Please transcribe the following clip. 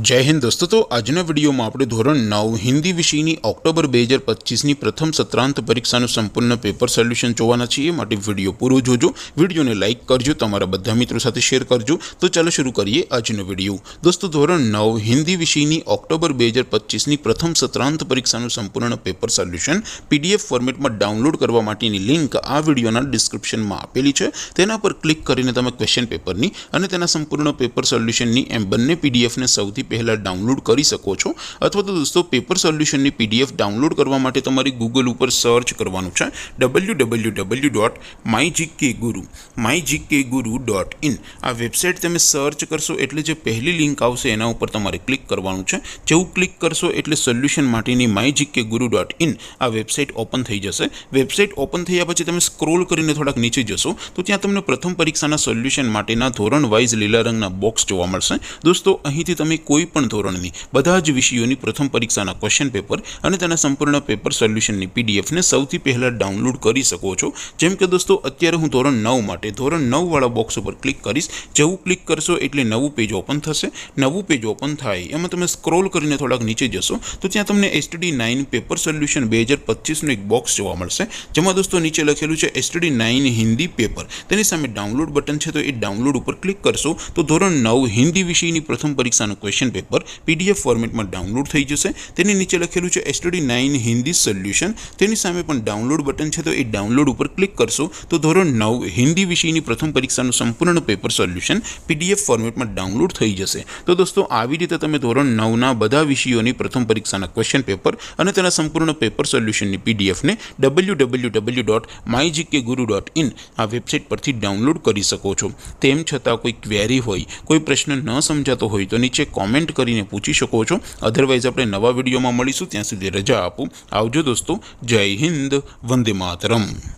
जय हिंद दोस्तों। तो आजना विडियो में आपणे धोरण 9 हिंदी विषयनी ऑक्टोबर 2025 प्रथम सत्रांत परीक्षाનું संपूर्ण पेपर सोल्यूशन જોવાના છીએ। માટે વિડિયો પૂરો જોજો, વિડિયોને લાઈક કરજો, તમારા બધા મિત્રો સાથે શેર કરજો। તો ચાલો શરૂ કરીએ આજનો વિડિયો। दोस्तों ધોરણ 9 हिंदी વિષયની ऑक्टोबर 2025 પ્રથમ સત્રાંત પરીક્ષાનું સંપૂર્ણ પેપર સોલ્યુશન પીડીએફ ફોર્મેટમાં ડાઉનલોડ કરવા માટેની લિંક આ વિડિયોના ડિસ્ક્રિપ્શનમાં આપેલી છે। તેના પર ક્લિક કરીને તમે ક્વેશ્ચન પેપરની અને તેના સંપૂર્ણ પેપર સોલ્યુશનની એમ બંને પીડીએફને સૌથી पहला डाउनलॉड करी सको छो। अथवा तो दोस्तों पेपर सोल्यूशन नी पीडीएफ डाउनलॉड करवा माटे तमारे गूगल पर सर्च करवानुं छे www.mygkguru.in आ वेबसाइट तमे सर्च करशो एटले जे पहली लिंक आवशे एना उपर तमारे क्लिक करवानुं छे। जेवुं क्लिक करशो एटले सोल्यूशन माटेनी mygkguru.in आ वेबसाइट ओपन थई जशे। वेबसाइट ओपन थया पछी तमे स्क्रोल करीने थोड़ाक नीचे जशो तो त्यां तमने प्रथम परीक्षाना सोल्यूशन माटेना धोरण वाइज लीला रंगना बॉक्स जोवा मळशे। दोस्तों અહીંથી તમે કોઈ પણ ધોરણની બધા જ વિષયોની પ્રથમ પરીક્ષાના ક્વેશ્ચન પેપર અને તેના સંપૂર્ણ પેપર સોલ્યુશનની પીડીએફને સૌથી પહેલા ડાઉનલોડ કરી શકો છો। જેમ કે દોસ્તો અત્યારે હું ધોરણ 9 માટે ધોરણ 9 વાળા બોક્સ ઉપર ક્લિક કરીશ। જેવું ક્લિક કરશો એટલે નવું પેજ ઓપન થશે। નવું પેજ ઓપન થાય એમાં તમે સ્ક્રોલ કરીને થોડાક નીચે જશો તો ત્યાં તમને STD9 પેપર સોલ્યુશન 2025 નું એક બોક્સ જોવા મળશે। જેમાં દોસ્તો નીચે લખેલું છે STD9 હિન્દી પેપર, તેની સામે ડાઉનલોડ બટન છે તો એ ડાઉનલોડ ઉપર ક્લિક કરશો તો ધોરણ 9 હિન્દી વિષયની પ્રથમ પરીક્ષાનું क्वेश्चन पेपर पीडीएफ फॉर्मेट में डाउनलॉड थई जशे। तेनी नीचे लखेलुं छे STD9 हिंदी सोल्यूशन, तेनी सामे पण डाउनलॉड बटन छे तो ए डाउनलॉड पर क्लिक करशो तो धोरण 9 हिंदी विषयनी प्रथम परीक्षाનું संपूर्ण पेपर सोल्यूशन पीडीएफ फॉर्मेट में डाउनलॉड थई जशे। तो दोस्तों આવી રીતે તમે ધોરણ 9 ના બધા વિષયોની પ્રથમ પરીક્ષાના ક્વેશ્ચન પેપર અને તેના સંપૂર્ણ પેપર સોલ્યુશનની પીડીએફ ને www.mygkguru.in આ વેબસાઇટ પરથી ડાઉનલોડ કરી શકો છો। તેમ છતાં કોઈ ક્વેરી હોય, કોઈ પ્રશ્ન ન સમજાતો હોય તો નીચે कॉमेंट करीने पूछी शको छो। अदरवाइज आपणे नवा विडियो में मळीशुं, त्यां सुधी रजा आपो। आवजो दोस्तों। जय हिंद, वंदे मातरम।